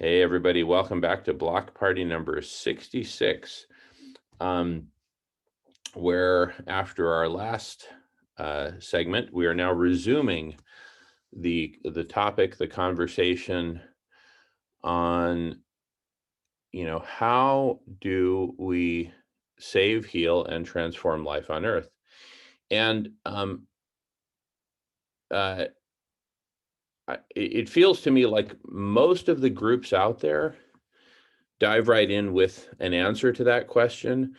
Hey, everybody, welcome back to block party number 66, where after our last segment, we are now resuming the topic, the conversation on, how do we save, heal, and transform life on Earth? And it feels to me like most of the groups out there dive right in with an answer to that question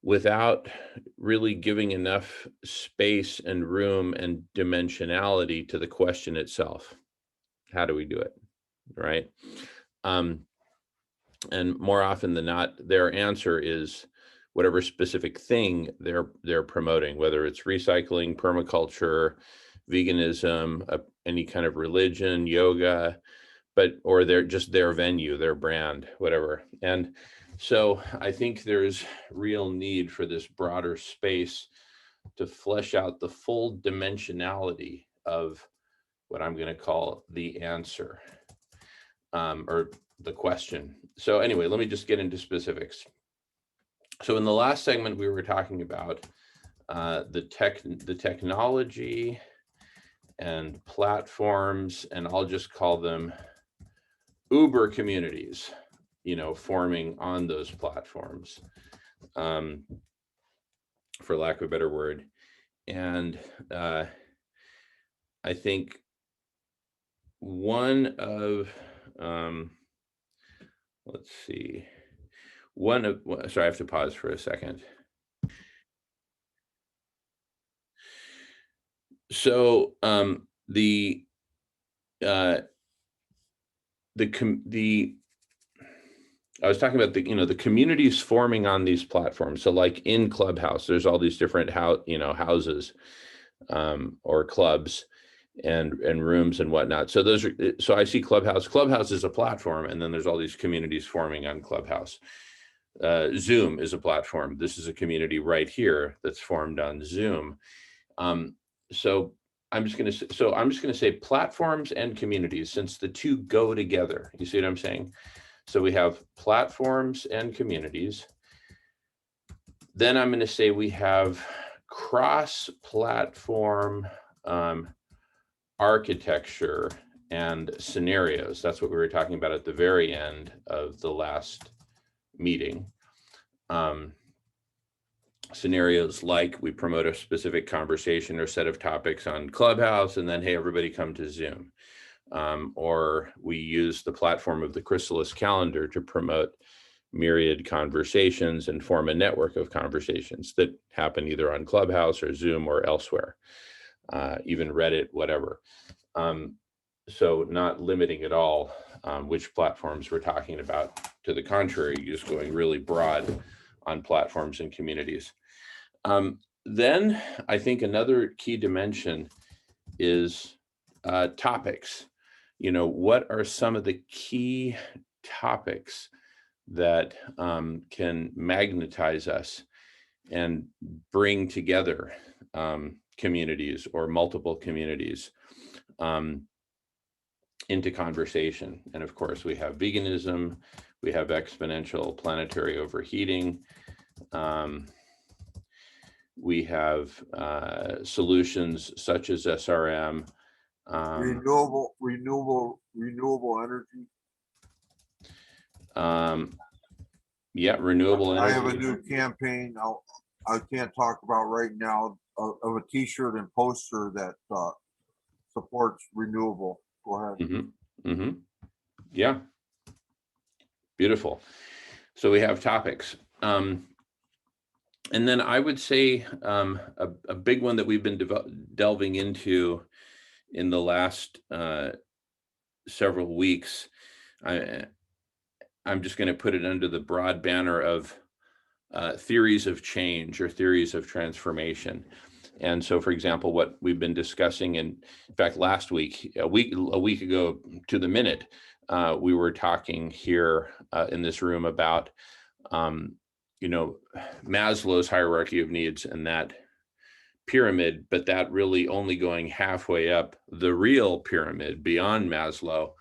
without really giving enough space and room and dimensionality to the question itself. How do we do it? Right. Um, and more often than not, their answer is whatever specific thing they're promoting, whether it's recycling, permaculture, veganism, any kind of religion, yoga, or they're just their venue, their brand, whatever. And so I think there's real need for this broader space to flesh out the full dimensionality of what I'm going to call the answer, or the question. So anyway, let me just get into specifics. So in the last segment, we were talking about the technology and platforms, and I'll just call them Uber communities, forming on those platforms, for lack of a better word. And I think one of, let's see, sorry, I have to pause for a second. So I was talking about the communities forming on these platforms. So like in Clubhouse, there's all these different houses, or clubs and rooms and whatnot. So so I see Clubhouse is a platform, and then there's all these communities forming on Clubhouse. Zoom is a platform. This is a community right here that's formed on Zoom. So I'm just going to say platforms and communities, since the two go together. You see what I'm saying? So we have platforms and communities. Then I'm going to say we have cross-platform architecture and scenarios. That's what we were talking about at the very end of the last meeting. Scenarios like we promote a specific conversation or set of topics on Clubhouse, and then, hey, everybody come to Zoom. Or we use the platform of the Chrysalis calendar to promote myriad conversations and form a network of conversations that happen either on Clubhouse or Zoom or elsewhere, even Reddit, whatever. So not limiting at all which platforms we're talking about. To the contrary, just going really broad on platforms and communities. Then I think another key dimension is topics. What are some of the key topics that can magnetize us and bring together communities or multiple communities into conversation? And of course, we have veganism, we have exponential planetary overheating, we have solutions such as SRM, renewable energy. Yeah, renewable energy. I have a new campaign I can't talk about right now of a T-shirt and poster that supports renewable. Go ahead. Mm-hmm. Mm-hmm. Yeah. Beautiful. So we have topics. And then I would say a big one that we've been delving into in the last several weeks, I'm just going to put it under the broad banner of theories of change or theories of transformation. And so, for example, what we've been discussing, and in fact, last week, a week ago to the minute, we were talking here in this room about Maslow's hierarchy of needs and that pyramid, but that really only going halfway up the real pyramid beyond Maslow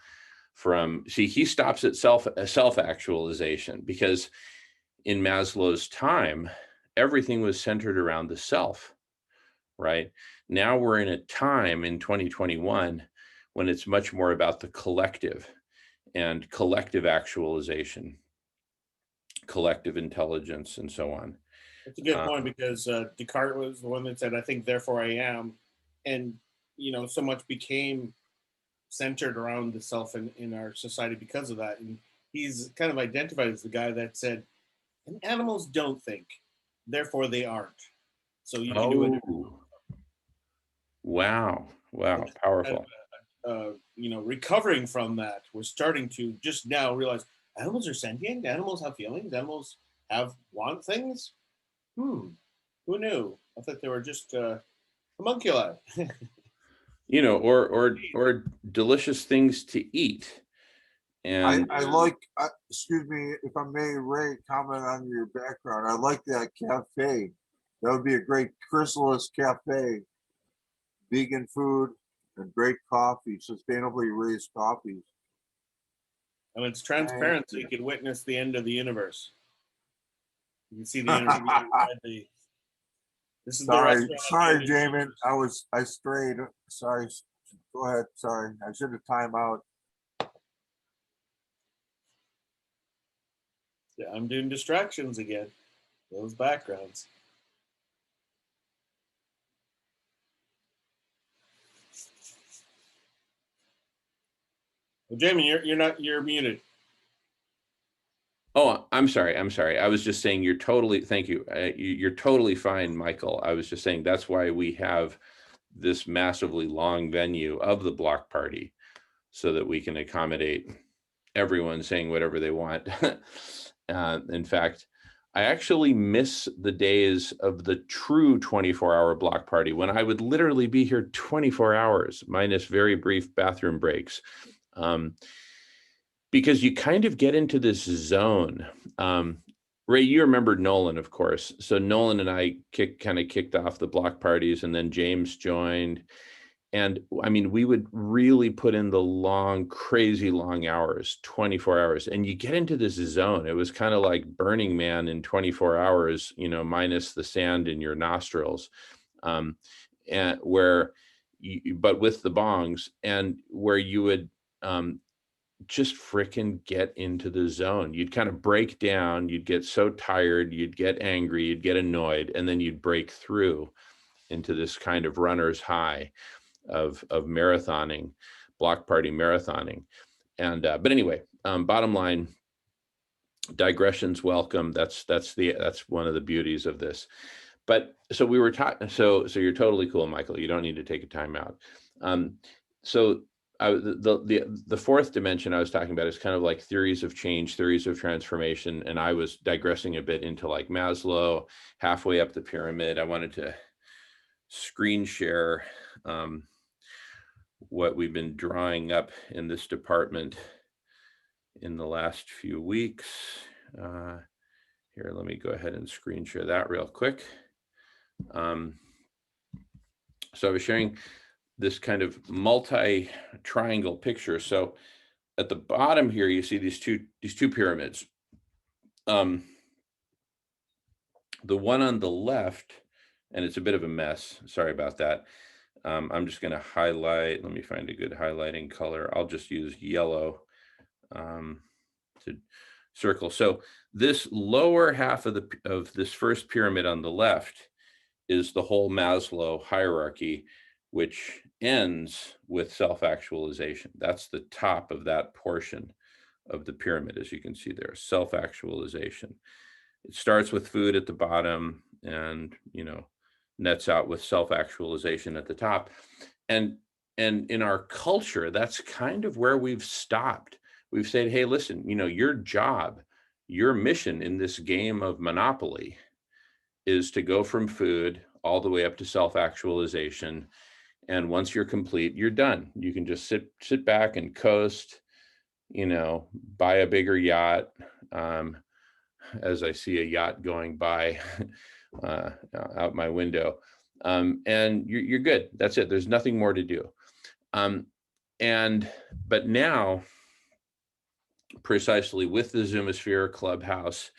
he stops at self-actualization, because in Maslow's time, everything was centered around the self, right? Now we're in a time in 2021 when it's much more about the collective and collective actualization, collective intelligence, and so on. That's a good point, because Descartes was the one that said, "I think, therefore I am," and so much became centered around the self in our society because of that. And he's kind of identified as the guy that said, "And animals don't think, therefore they aren't. So you can do it." Oh, wow, And kind powerful. of, recovering from that, we're starting to just now realize animals are sentient. Animals have feelings. Animals want things. Who knew? I thought they were just homunculi. Or delicious things to eat. And I like, excuse me, if I may, Ray, comment on your background. I like that cafe. That would be a great chrysalis cafe. Vegan food and great coffee, sustainably raised coffees. And it's transparent, so you can witness the end of the universe. You can see the energy. This is sorry, Jamin. I strayed. Sorry. Go ahead. Sorry. I should have time out. Yeah, I'm doing distractions again. Those backgrounds. Well, Jamie, you're muted. oh, I'm sorry. I was just saying thank you. You're totally fine, Michael. I was just saying that's why we have this massively long venue of the block party, so that we can accommodate everyone saying whatever they want. In fact, I actually miss the days of the true 24-hour block party, when I would literally be here 24 hours, minus very brief bathroom breaks. Because you kind of get into this zone. Ray, you remember Nolan, of course. So Nolan and I kind of kicked off the block parties, and then James joined. And I mean, we would really put in the long, crazy long hours, 24 hours, and you get into this zone. It was kind of like Burning Man in 24 hours, minus the sand in your nostrils, and but with the bongs, and where you would just fricking get into the zone. You'd kind of break down, you'd get so tired, you'd get angry, you'd get annoyed, and then you'd break through into this kind of runner's high of marathoning, block party marathoning. And but anyway, bottom line, digressions welcome. That's one of the beauties of this. But so we were talking. So you're totally cool, Michael. You don't need to take a time out. So the fourth dimension I was talking about is kind of like theories of change, theories of transformation, and I was digressing a bit into like Maslow, halfway up the pyramid. I wanted to screen share what we've been drawing up in this department in the last few weeks. Here, let me go ahead and screen share that real quick. So I was sharing this kind of multi-triangle picture. So at the bottom here, you see these two pyramids. The one on the left, and it's a bit of a mess, sorry about that. I'm just going to highlight. Let me find a good highlighting color. I'll just use yellow to circle. So this lower half of this first pyramid on the left is the whole Maslow hierarchy, which ends with self-actualization. That's the top of that portion of the pyramid, as you can see there, self-actualization. It starts with food at the bottom and, nets out with self-actualization at the top. And in our culture, that's kind of where we've stopped. We've said, hey, listen, your job, your mission in this game of Monopoly is to go from food all the way up to self-actualization. And once you're complete, you're done. You can just sit back and coast, buy a bigger yacht. As I see a yacht going by out my window, and you're good. That's it. There's nothing more to do. But now precisely with the Zoomosphere Clubhouse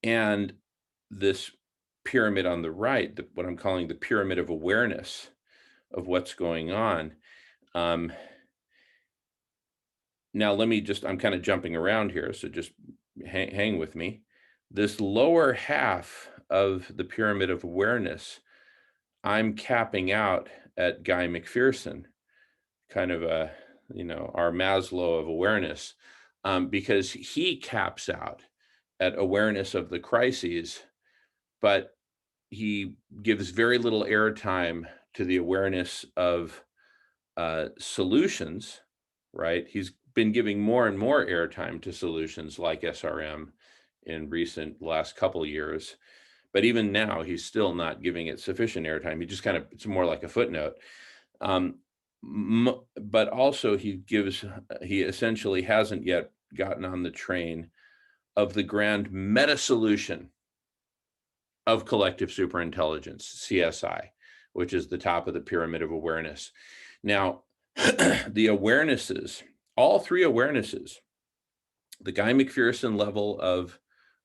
and this pyramid on the right, what I'm calling the pyramid of awareness of what's going on. Now, I'm kind of jumping around here, so just hang with me. This lower half of the pyramid of awareness, I'm capping out at Guy McPherson, kind of our Maslow of awareness, because he caps out at awareness of the crises, but he gives very little airtime to the awareness of solutions, right? He's been giving more and more airtime to solutions like SRM in last couple years. But even now, he's still not giving it sufficient airtime. He just it's more like a footnote. But also he essentially hasn't yet gotten on the train of the grand meta solution of collective superintelligence, CSI, which is the top of the pyramid of awareness. Now, the awarenesses, all three awarenesses, the Guy McPherson level of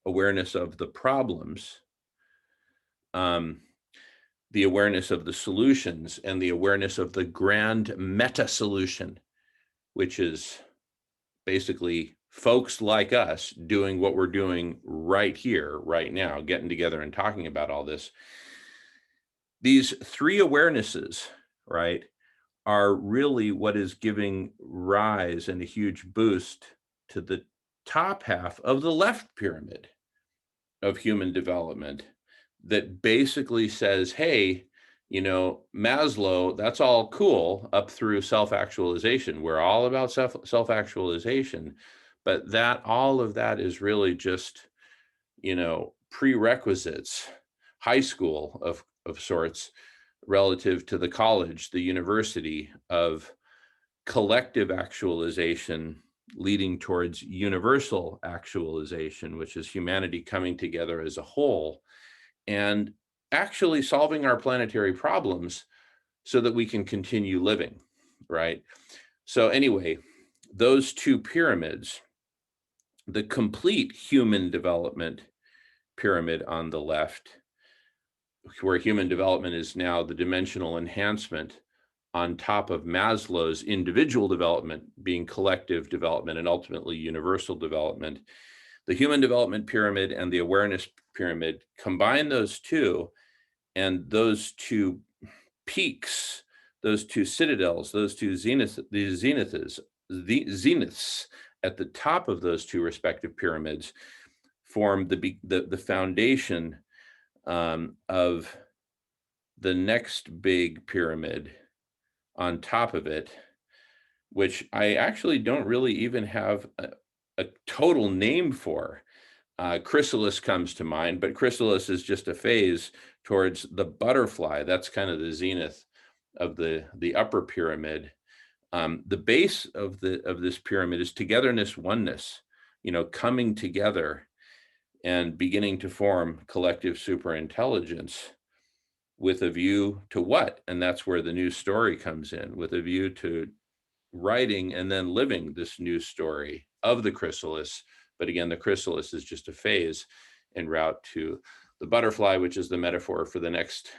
awareness of the problems, the awareness of the solutions, and the awareness of the grand meta solution, which is basically folks like us doing what we're doing right here, right now, getting together and talking about all this. These three awarenesses, right, are really what is giving rise and a huge boost to the top half of the left pyramid of human development that basically says, hey, Maslow, that's all cool up through self-actualization. We're all about self-actualization, but all of that is really just, prerequisites, high school of sorts, relative to the college, the university of collective actualization leading towards universal actualization, which is humanity coming together as a whole and actually solving our planetary problems so that we can continue living, right? So anyway, those two pyramids, the complete human development pyramid on the left, where human development is now the dimensional enhancement on top of Maslow's individual development being collective development and ultimately universal development. The human development pyramid and the awareness pyramid, combine those two, and those two peaks, those two citadels, those two zeniths at the top of those two respective pyramids form the foundation of the next big pyramid on top of it, which I actually don't really even have a total name for. Chrysalis comes to mind, but chrysalis is just a phase towards the butterfly. That's kind of the zenith of the upper pyramid. The base of this pyramid is togetherness, oneness, coming together and beginning to form collective superintelligence with a view to what? And that's where the new story comes in, with a view to writing and then living this new story of the chrysalis. But again, the chrysalis is just a phase en route to the butterfly, which is the metaphor for the next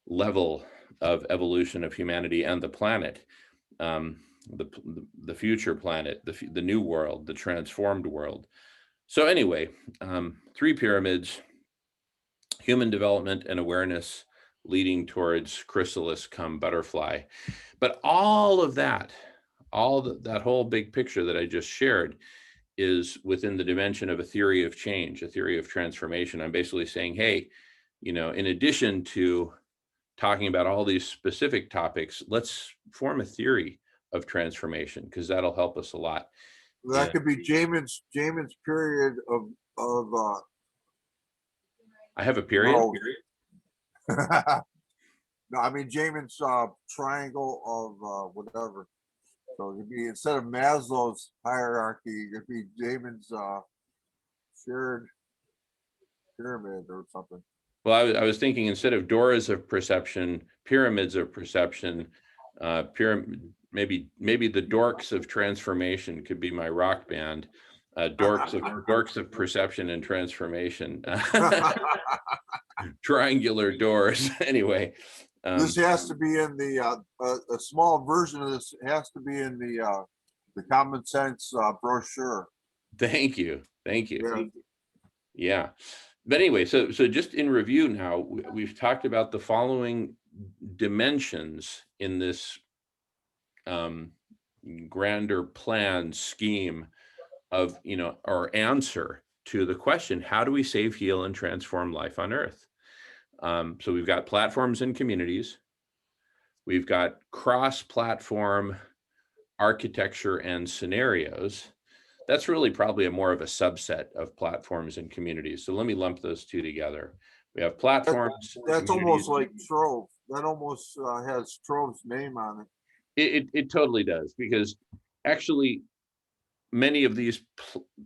level of evolution of humanity and the planet, the future planet, the new world, the transformed world. So anyway, three pyramids, human development and awareness leading towards chrysalis come butterfly. But all of that, that whole big picture that I just shared is within the dimension of a theory of change, a theory of transformation. I'm basically saying, hey, in addition to talking about all these specific topics, let's form a theory of transformation, because that'll help us a lot. That could be Jamin's period of I have a period. No, I mean Jamin's triangle of whatever. So it'd be, instead of Maslow's hierarchy, it'd be Jamin's shared pyramid or something. Well, I was thinking, instead of doors of perception, pyramids of perception, Maybe the Dorks of Transformation could be my rock band. Dorks of Perception and Transformation. Triangular doors. Anyway, This has to be in the a small version of this has to be in the common sense brochure. thank you. Yeah. Yeah. But anyway, so just in review now, we've talked about the following dimensions in this grander plan scheme of, our answer to the question, how do we save, heal, and transform life on Earth? So we've got platforms and communities. We've got cross-platform architecture and scenarios. That's really probably more of a subset of platforms and communities. So let me lump those two together. We have platforms. That's almost like Trove. That almost has Trove's name on it. It totally does, because actually many of these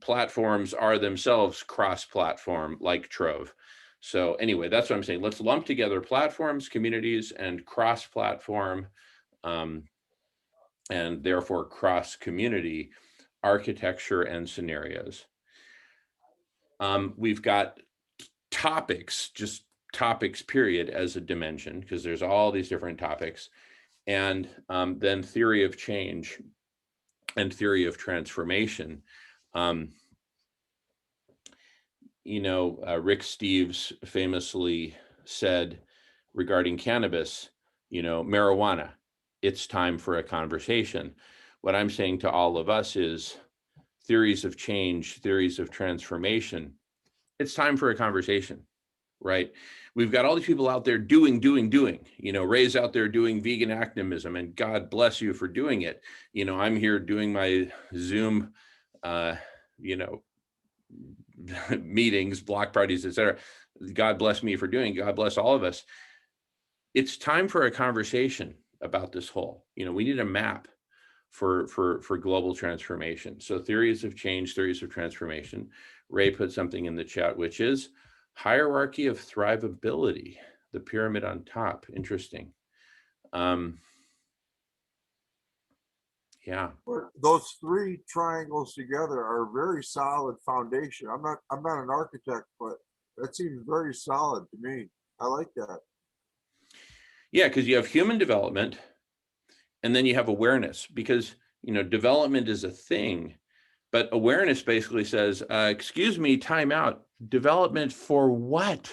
platforms are themselves cross-platform, like Trove. So anyway, that's what I'm saying. Let's lump together platforms, communities, and cross-platform, and therefore cross-community architecture and scenarios. We've got topics, just topics period, as a dimension, because there's all these different topics, and then theory of change and theory of transformation. Rick Steves famously said regarding cannabis, marijuana, it's time for a conversation. What I'm saying to all of us is theories of change, theories of transformation. It's time for a conversation, right? We've got all these people out there doing. Ray's out there doing vegan activism, and God bless you for doing it. I'm here doing my Zoom, meetings, block parties, etc. God bless me for doing it. God bless all of us. It's time for a conversation about this whole, we need a map for global transformation. So theories of change, theories of transformation. Ray put something in the chat, which is hierarchy of thrivability, the pyramid on top. Interesting. Yeah. Those three triangles together are a very solid foundation. I'm not an architect, but that seems very solid to me. I like that. Yeah, because you have human development, and then you have awareness, because development is a thing, but awareness basically says, excuse me, time out. Development for what?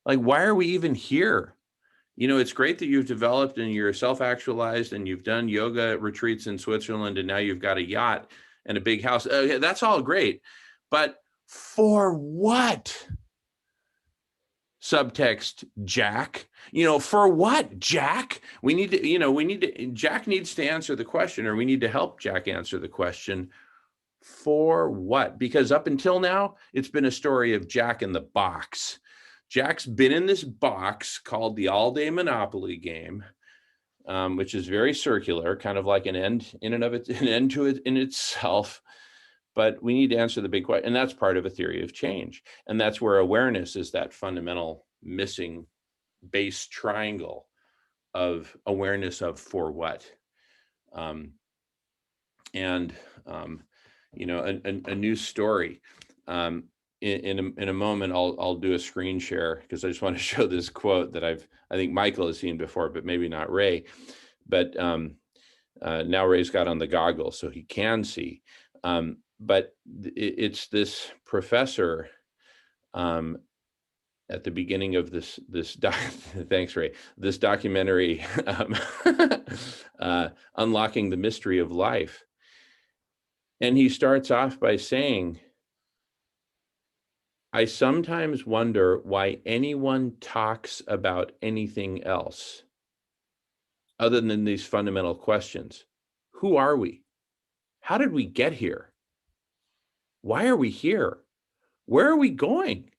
Like, why are we even here? It's great that you've developed and you're self-actualized and you've done yoga retreats in Switzerland, and now you've got a yacht and a big house. That's all great. But for what? Subtext, Jack. For what, Jack? We need to, Jack needs to answer the question, or we need to help Jack answer the question. For what? Because up until now, it's been a story of Jack in the box. Jack's been in this box called the all-day Monopoly game, which is very circular, kind of like an end to it in itself. But we need to answer the big question, and that's part of a theory of change. And that's where awareness is that fundamental missing base triangle of awareness of for what. A new story. In a moment, I'll do a screen share, because I just want to show this quote that I think Michael has seen before, but maybe not Ray. But now Ray's got on the goggles, so he can see. But it's this professor at the beginning of this thanks, Ray, this documentary, Unlocking the Mystery of Life. And he starts off by saying, I sometimes wonder why anyone talks about anything else other than these fundamental questions. Who are we? How did we get here? Why are we here? Where are we going?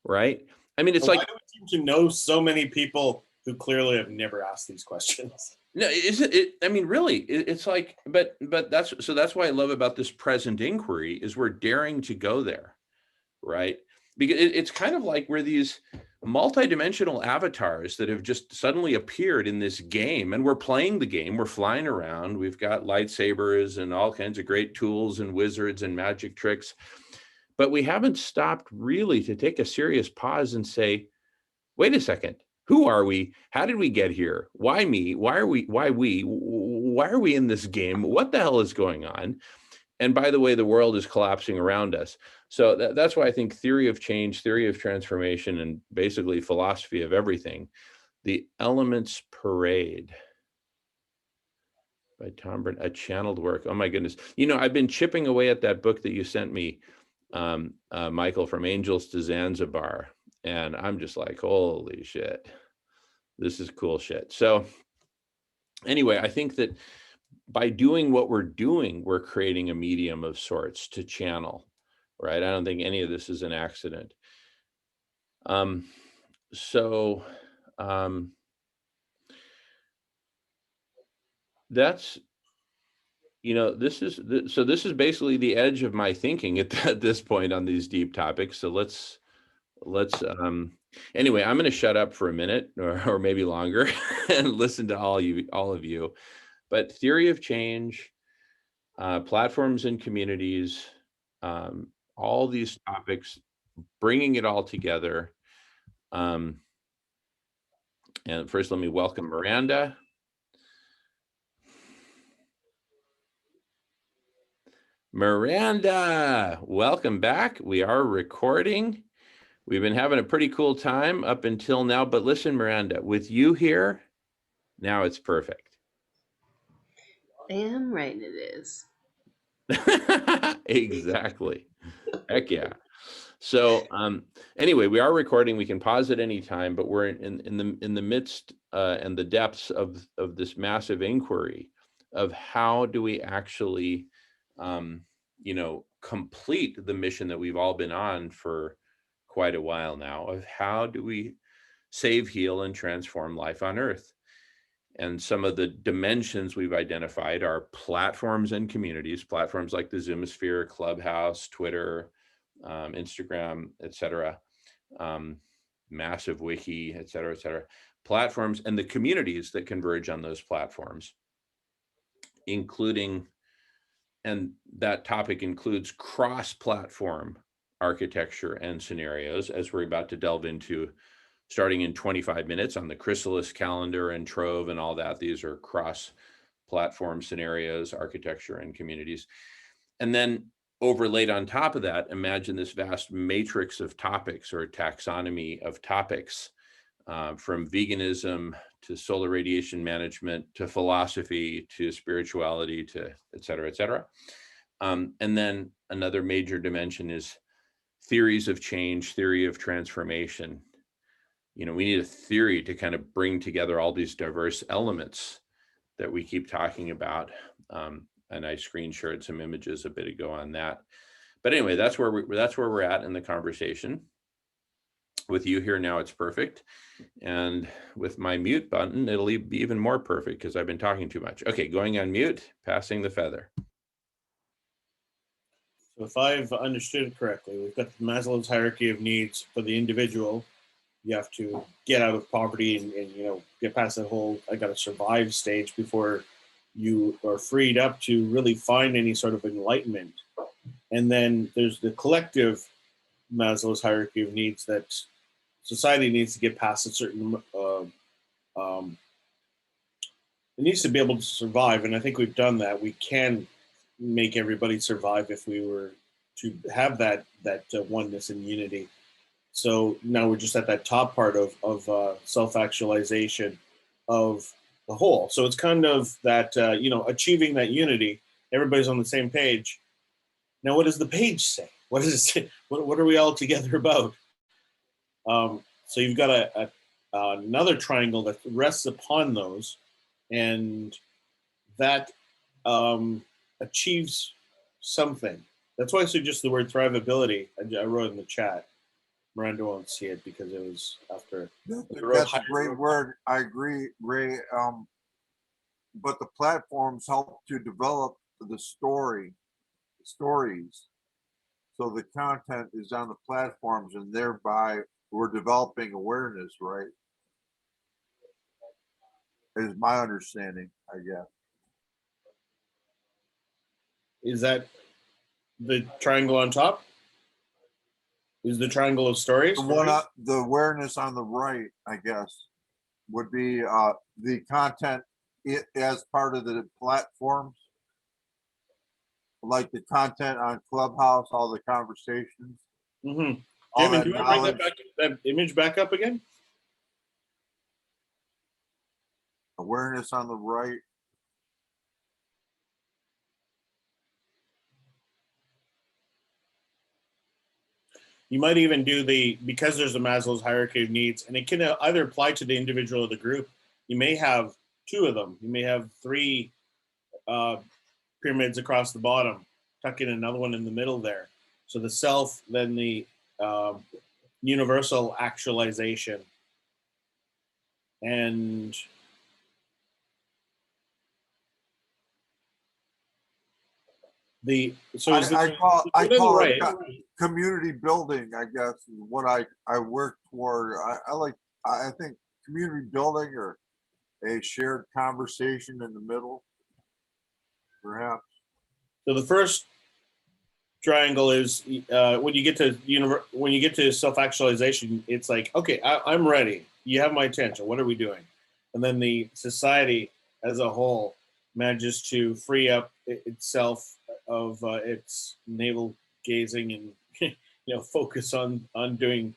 Right? I mean, it's Why like, do we seem to know so many people who clearly have never asked these questions? no, isn't it? I mean, really, it's like, but that's why I love about this present inquiry is we're daring to go there, right? because it's kind of like we're these multidimensional avatars that have just suddenly appeared in this game, and we're playing the game. We're flying around. We've got lightsabers and all kinds of great tools and wizards and magic tricks, but we haven't stopped really to take a serious pause and say, wait a second, who are we? How did we get here? Why me? Why are we? Why we? Why are we in this game? What the hell is going on? And by the way, the world is collapsing around us. So that's why I think theory of change, theory of transformation, and basically philosophy of everything, the Elements Parade by Tom Burnett, a channeled work. Oh my goodness. You know, I've been chipping away at that book that you sent me, Michael, From Angels to Zanzibar. And I'm just like, holy shit, this is cool shit. So anyway, I think that by doing what we're doing, we're creating a medium of sorts to channel, right? I don't think any of this is an accident. So that's, you know, this is basically the edge of my thinking at this point on these deep topics. So let's anyway, I'm going to shut up for a minute or maybe longer and listen to all of you. But theory of change, platforms and communities, all these topics, bringing it all together. And first, let me welcome Miranda. Miranda, welcome back. We are recording. We've been having a pretty cool time up until now, but listen, Miranda, with you here, now it's perfect. Damn right it is. Exactly. Heck yeah. So anyway, we are recording. We can pause at any time, but we're in the midst and the depths of this massive inquiry of how do we actually complete the mission that we've all been on for quite a while now, of how do we save, heal, and transform life on Earth. And some of the dimensions we've identified are platforms and communities, platforms like the Zoomosphere, Clubhouse, Twitter, Instagram, etc., massive wiki, etc., platforms, and the communities that converge on those platforms, including, and that topic includes cross-platform architecture and scenarios, as we're about to delve into starting in 25 minutes on the Chrysalis calendar and Trove and all that. These are cross-platform scenarios, architecture, and communities. And then overlaid on top of that, imagine this vast matrix of topics or taxonomy of topics, from veganism to solar radiation management, to philosophy, to spirituality, to et cetera, and then another major dimension is theories of change, theory of transformation. You know, we need a theory to kind of bring together all these diverse elements that we keep talking about. And I screen shared some images a bit ago on that. But anyway, that's where we're at in the conversation. With you here now, it's perfect. And with my mute button, it'll be even more perfect because I've been talking too much. Okay, going on mute, passing the feather. So if I've understood correctly, we've got Maslow's hierarchy of needs for the individual. You have to get out of poverty and get past that whole I got to survive stage before you are freed up to really find any sort of enlightenment. And then there's the collective Maslow's hierarchy of needs that society needs to get past a certain it needs to be able to survive, and I think we've done that. We can make everybody survive if we were to have that oneness and unity. So now we're just at that top part of self-actualization of the whole. So it's kind of that achieving that unity. Everybody's on the same page. Now, what does the page say? What does it say? What are we all together about? So you've got another triangle that rests upon those, and that achieves something. That's why I suggest the word thrivability. I wrote in the chat. Miranda won't see it because it was after. That's a great word. I agree, Ray. But the platforms help to develop the stories. So the content is on the platforms and thereby we're developing awareness, right? Is my understanding, I guess. Is that the triangle on top? Is the triangle of stories? The awareness on the right, I guess, would be the content as part of the platforms, like the content on Clubhouse, all the conversations, Mm-hmm. all Jamie, that do you want to bring knowledge, that image back up again? awareness on the right. You might even do because there's a Maslow's hierarchy of needs, and it can either apply to the individual or the group. You may have two of them. You may have three pyramids across the bottom, tuck in another one in the middle there. So the self, then the universal actualization, and I call right? it community building, I guess, is what I work toward. I think community building or a shared conversation in the middle, perhaps. So the first triangle is when you get to self-actualization, it's like, okay, I'm ready. You have my attention. What are we doing? And then the society as a whole manages to free up itself of its navel gazing and focus on doing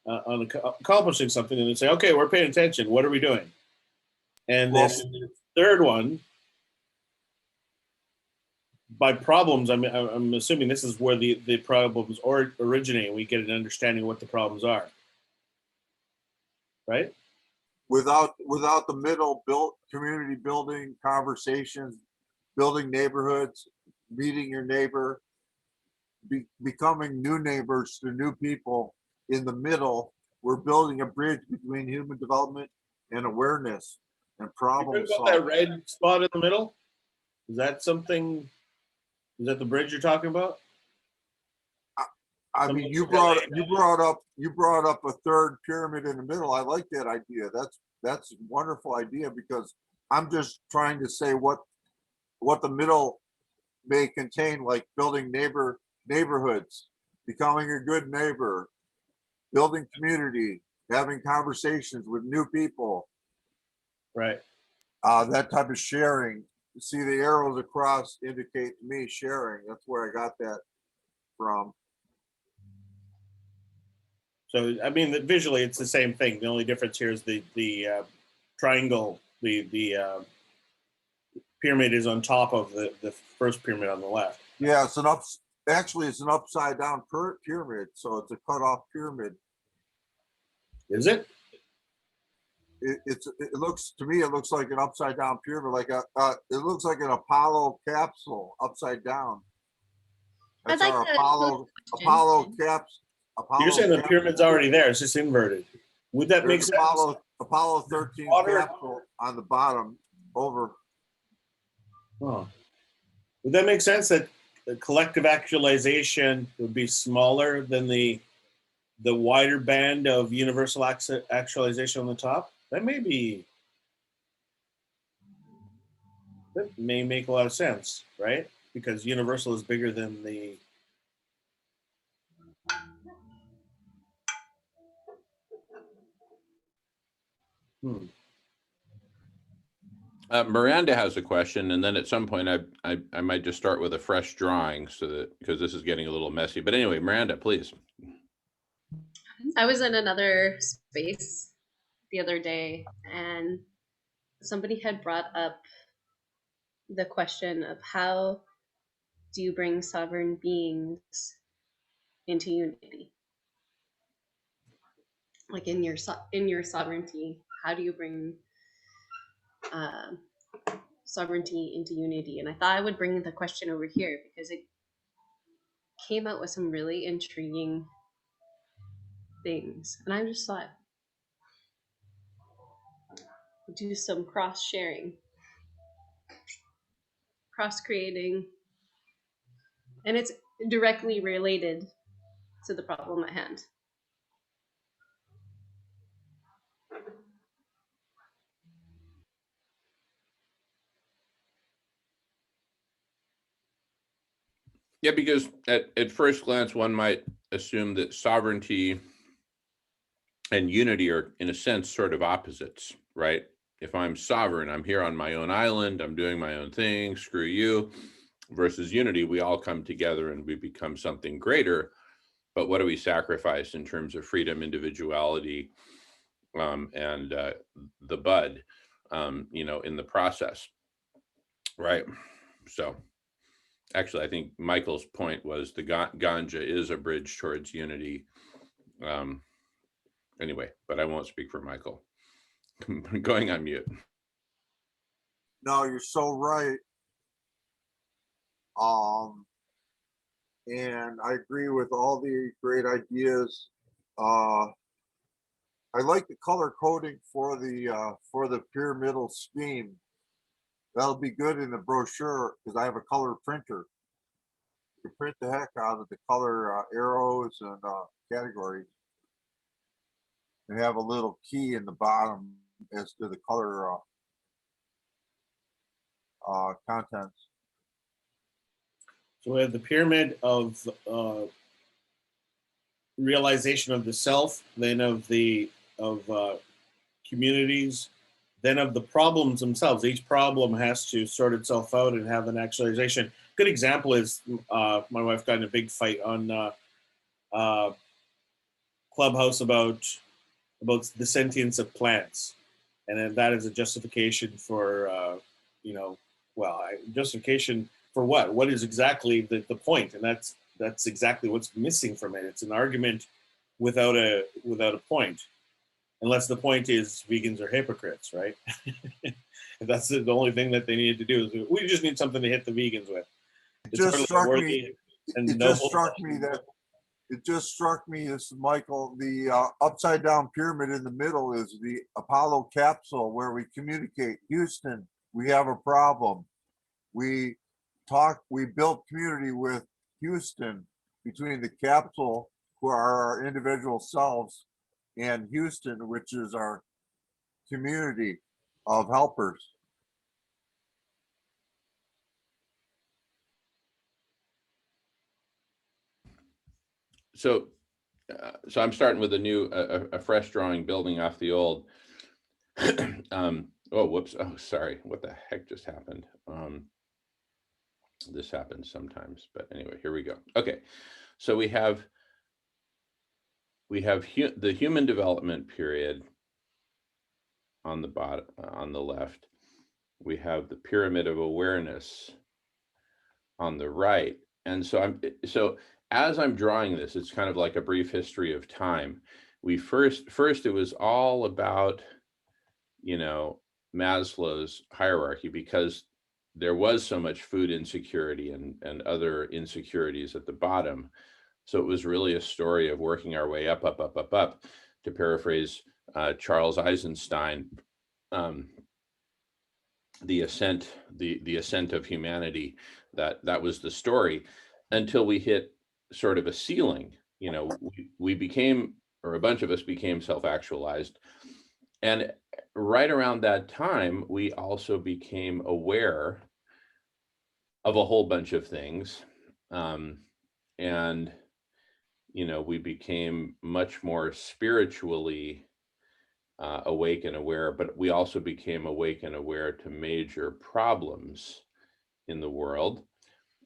on accomplishing something, and then say, okay, we're paying attention. What are we doing? And this third one, by problems, I'm assuming this is where the problems originate. We get an understanding of what the problems are, right? Without the middle, built community building, conversations, building neighborhoods, meeting your neighbor, becoming new neighbors to new people. In the middle, we're building a bridge between human development and awareness and problem solving. That red spot in the middle, is that something? Is that the bridge you're talking about? I mean, you brought up a third pyramid in the middle. I like that idea. That's a wonderful idea, because I'm just trying to say what the middle may contain, like building neighborhoods, becoming a good neighbor, building community, having conversations with new people, right? That type of sharing. See, the arrows across indicate to me sharing. That's where I got that from. So I mean, visually, it's the same thing. The only difference here is the triangle. The pyramid is on top of the first pyramid on the left. Yeah, it's an upside down pyramid, so it's a cut off pyramid. Is it? It looks to me, it looks like an upside down pyramid, like it looks like an Apollo capsule upside down. That's our Apollo caps. You're saying the pyramid's already there; it's just inverted. Would that make sense? Apollo 13 capsule on the bottom over. Oh. Would that make sense that the collective actualization would be smaller than the wider band of universal actualization on the top? That may make a lot of sense, right? Because universal is bigger than the Miranda has a question, and then at some point I might just start with a fresh drawing, so that, because this is getting a little messy. But anyway, Miranda, please. I was in another space the other day, and somebody had brought up the question of how do you bring sovereign beings into unity? Like in your sovereignty, how do you bring sovereignty into unity? And I thought I would bring the question over here because it came out with some really intriguing things, and I just thought do some cross sharing, cross creating, and directly related to the problem at hand. Yeah, because at first glance, one might assume that sovereignty and unity are, in a sense, sort of opposites, right? If I'm sovereign, I'm here on my own island, I'm doing my own thing, screw you, versus unity, we all come together and we become something greater. But what do we sacrifice in terms of freedom, individuality, and the bud, in the process, right? So actually, I think Michael's point was the ganja is a bridge towards unity. Anyway, but I won't speak for Michael. Going on mute. No, you're so right. And I agree with all the great ideas. I like the color coding for the pyramidal scheme. That'll be good in the brochure because I have a color printer. You print the heck out of the color arrows and categories. They have a little key in the bottom as to the color contents. So we have the pyramid of realization of the self, then of the communities, then of the problems themselves. Each problem has to sort itself out and have an actualization. Good example is my wife got in a big fight on Clubhouse about the sentience of plants, and then that is a justification for justification for what? What is exactly the point? And that's exactly what's missing from it. It's an argument without a point, unless the point is vegans are hypocrites, right? If that's the only thing that they needed to do, is we just need something to hit the vegans with. It just struck me. It just struck me as Michael, the upside down pyramid in the middle is the Apollo capsule where we communicate. Houston, we have a problem. We built community with Houston between the capsule, who are our individual selves, and Houston, which is our community of helpers. So I'm starting with a fresh drawing, building off the old. Oh, whoops. Oh, sorry. What the heck just happened? This happens sometimes, but anyway, here we go. Okay. So we have the human development period on the bottom, on the left. We have the pyramid of awareness on the right. And so as I'm drawing this, it's kind of like a brief history of time. We first it was all about, Maslow's hierarchy, because there was so much food insecurity and other insecurities at the bottom. So it was really a story of working our way up, to paraphrase Charles Eisenstein, the ascent of humanity. That was the story until we hit sort of a ceiling. We became, or a bunch of us became, self-actualized. And right around that time, we also became aware of a whole bunch of things. And, we became much more spiritually awake and aware, but we also became awake and aware to major problems in the world.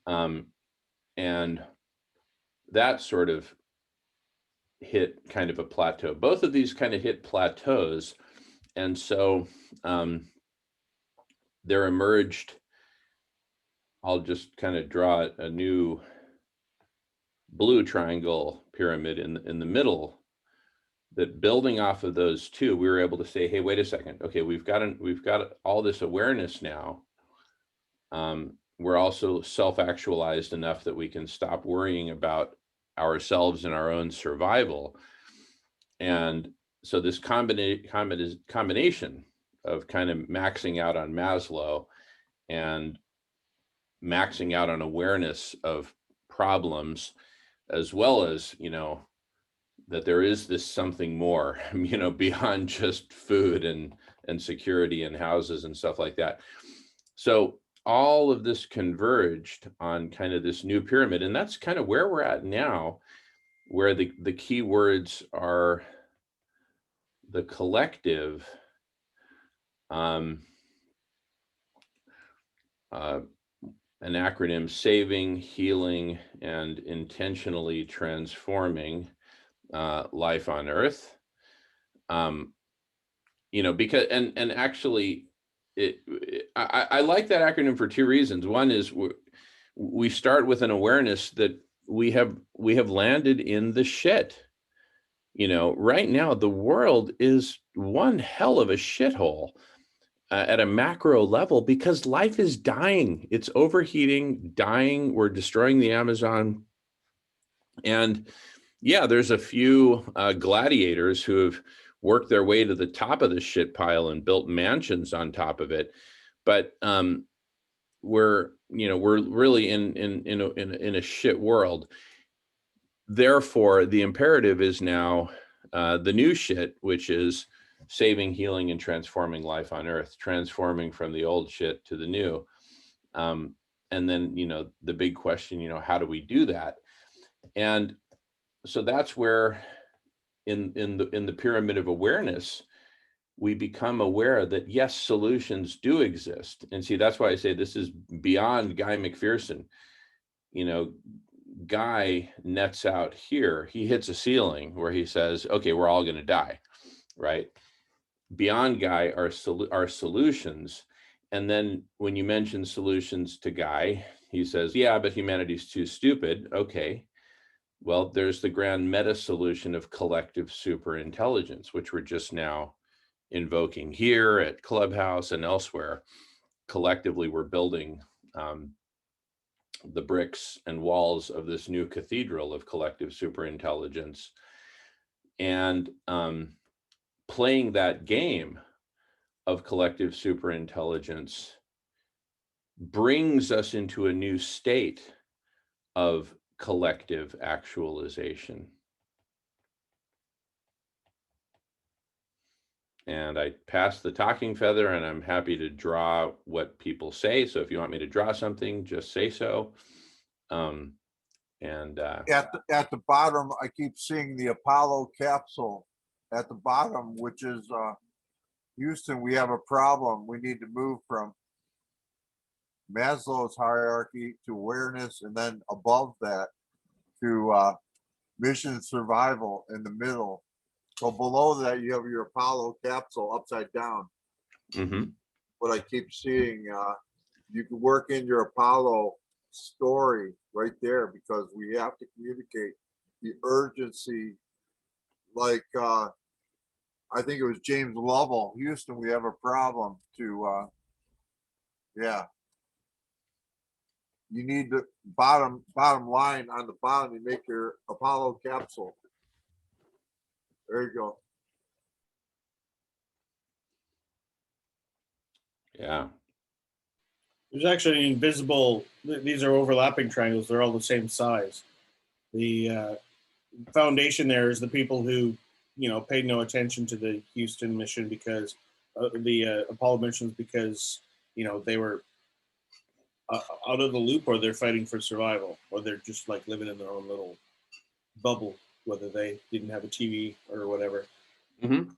And that sort of hit kind of a plateau. Both of these kind of hit plateaus. And so there emerged, I'll just kind of draw a new blue triangle pyramid in the middle, that building off of those two, we were able to say, hey, wait a second. Okay, we've got all this awareness now. We're also self-actualized enough that we can stop worrying about ourselves and our own survival. And so this combination of kind of maxing out on Maslow and maxing out on awareness of problems, as well as, that there is this something more, beyond just food and security and houses and stuff like that. So all of this converged on kind of this new pyramid, and that's kind of where we're at now, where the key words are the collective, an acronym: saving, healing, and intentionally transforming life on Earth. Because and actually, I like that acronym for two reasons. One is we start with an awareness that we have landed in the shit. Right now the world is one hell of a shithole at a macro level, because life is dying. It's overheating, dying. We're destroying the Amazon. And yeah, there's a few gladiators who have worked their way to the top of the shit pile and built mansions on top of it. But we're really in a shit world. Therefore, the imperative is now the new shit, which is saving, healing, and transforming life on Earth, transforming from the old shit to the new. And then, the big question, how do we do that? And so that's where in the pyramid of awareness, we become aware that yes, solutions do exist. And see, that's why I say this is beyond Guy McPherson. Guy nets out here. He hits a ceiling where he says, okay, we're all going to die, right? Beyond Guy are solutions. And then when you mention solutions to Guy, he says, yeah, but humanity's too stupid. Okay. Well, there's the grand meta solution of collective super intelligence, which we're just now invoking here at Clubhouse and elsewhere. Collectively, we're building the bricks and walls of this new cathedral of collective superintelligence, and playing that game of collective superintelligence brings us into a new state of collective actualization. And I pass the talking feather, and I'm happy to draw what people say. So if you want me to draw something, just say so. At the bottom, I keep seeing the Apollo capsule at the bottom, which is Houston. We have a problem. We need to move from Maslow's hierarchy to awareness, and then above that to mission survival in the middle. So below that, you have your Apollo capsule upside down. Mm-hmm. What I keep seeing, you can work in your Apollo story right there, because we have to communicate the urgency. Like, I think it was James Lovell, Houston, we have a problem to, you need the bottom line on the bottom. You make your Apollo capsule. There you go. Yeah. There's actually an invisible, these are overlapping triangles. They're all the same size. The foundation there is the people who, paid no attention to the Houston mission because the Apollo missions, because, they were out of the loop, or they're fighting for survival, or they're just like living in their own little bubble, whether they didn't have a TV or whatever. Mm-hmm.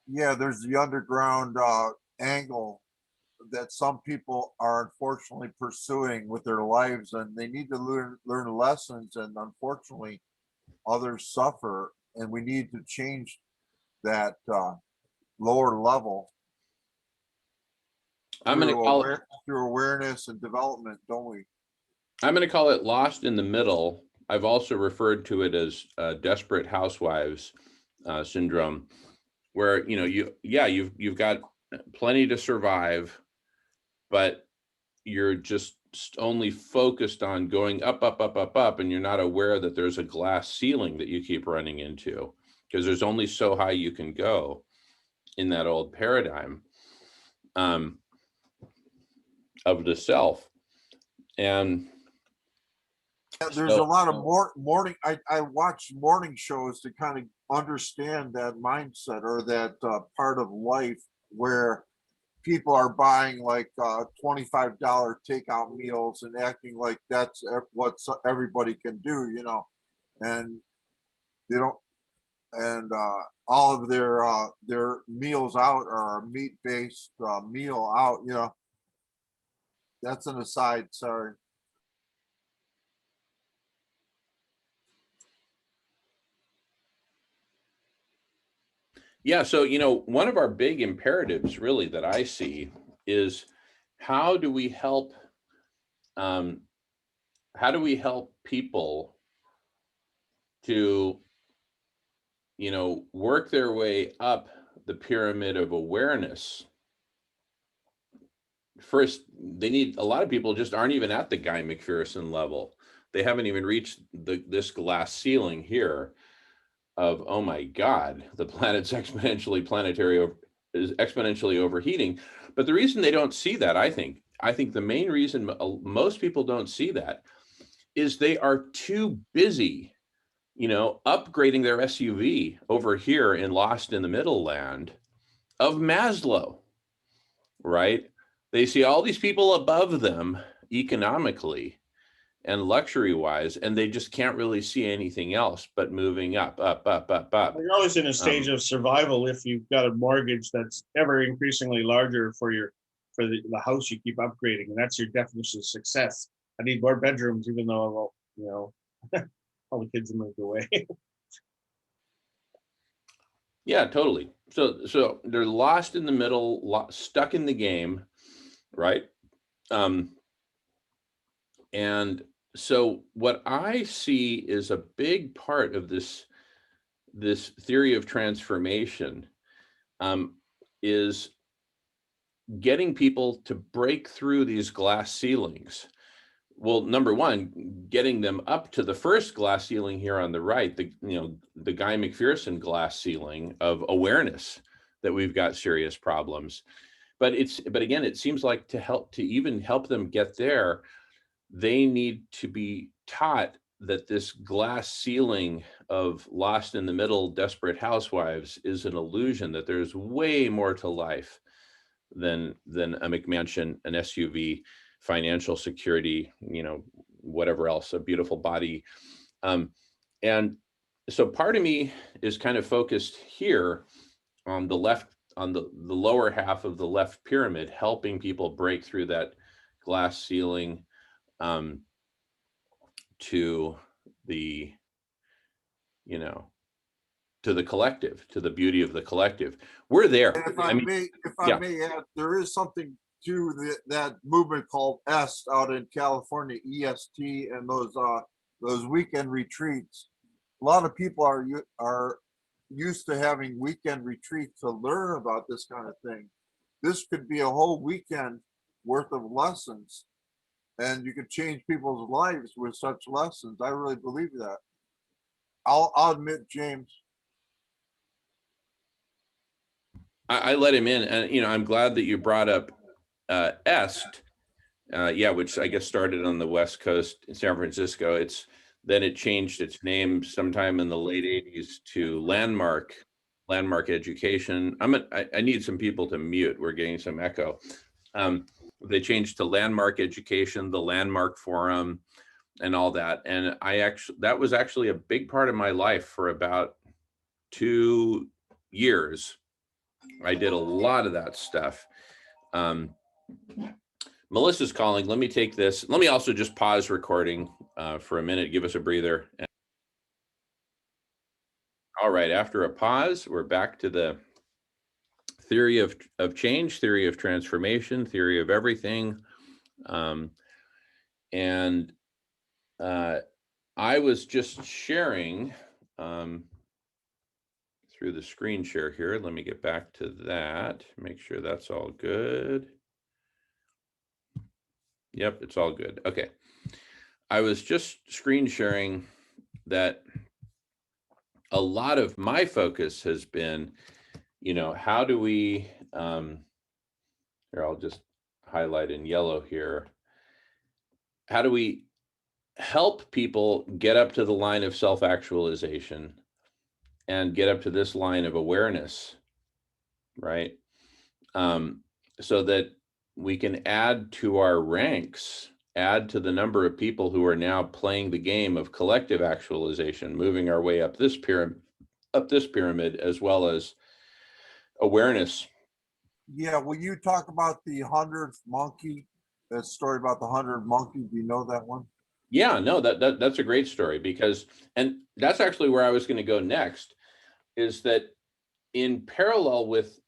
Yeah, there's the underground angle that some people are unfortunately pursuing with their lives, and they need to learn lessons, and unfortunately others suffer, and we need to change that lower level I'm going to call it through awareness and development, don't we? I'm going to call it lost in the middle. I've also referred to it as desperate housewives syndrome, where you've got plenty to survive, but you're just only focused on going up, up, up, up, up, and you're not aware that there's a glass ceiling that you keep running into, because there's only so high you can go in that old paradigm. of the self. And Yeah, there's so, a lot of morning. I watch morning shows to kind of understand that mindset or that part of life where people are buying like $25 takeout meals and acting like that's what everybody can do, you know, and they don't, and all of their meals out are a meat based meal out, you know. That's an aside. Sorry. yeah, so, you know, one of our big imperatives really that I see is how do we help um, people to, you know, work their way up the pyramid of awareness? First, they need, a lot of people just aren't even at the Guy McPherson level. They haven't even reached this glass ceiling here of, oh my God, the planet's is exponentially overheating. But the reason they don't see that, I think the main reason most people don't see that is they are too busy, you know, upgrading their SUV over here in Lost in the Middle land of Maslow, right? They see all these people above them economically and luxury wise, and they just can't really see anything else but moving up. You're always in a stage of survival if you've got a mortgage that's ever increasingly larger for the house you keep upgrading, and that's your definition of success. I need more bedrooms, even though, you know, all the kids have moved away. Yeah, totally. So they're lost in the middle, stuck in the game, right? And so what I see is a big part of this theory of transformation is getting people to break through these glass ceilings. Well, number one, getting them up to the first glass ceiling here on the right, the Guy McPherson glass ceiling of awareness that we've got serious problems. But again, it seems like to even help them get there, they need to be taught that this glass ceiling of lost in the middle, desperate housewives is an illusion, that there's way more to life than a McMansion, an SUV, financial security, you know, whatever else, a beautiful body. And so part of me is kind of focused here on the left, on the lower half of the left pyramid, helping people break through that glass ceiling to the, you know, to the collective, to the beauty of the collective. We're there. If I may add, there is something to that movement called EST out in California, EST, and those weekend retreats. A lot of people are used to having weekend retreats to learn about this kind of thing. This could be a whole weekend worth of lessons, and you could change people's lives with such lessons. I really believe that. I'll admit, James. I let him in, and you know, I'm glad that you brought up EST, which I guess started on the West Coast in San Francisco. Then it changed its name sometime in the late '80s to Landmark Education. I need some people to mute. We're getting some echo. They changed to Landmark Education, the Landmark Forum, and all that. And that was actually a big part of my life for about 2 years. I did a lot of that stuff. Melissa's calling. Let me take this. Let me also just pause recording for a minute, give us a breather. All right, after a pause, we're back to the theory of change, theory of transformation, theory of everything. And I was just sharing through the screen share here. Let me get back to that, make sure that's all good. Yep, it's all good. Okay. I was just screen sharing that a lot of my focus has been, you know, how do we, here, highlight in yellow here. How do we help people get up to the line of self-actualization and get up to this line of awareness, right? So that we can add to our ranks, add to the number of people who are now playing the game of collective actualization, moving our way up this pyramid, as well as awareness. Yeah, will you talk about the 100th monkey? That story about the 100 monkey. Do you know that one? Yeah, no, that's a great story, because, and that's actually where I was going to go next, is that in parallel with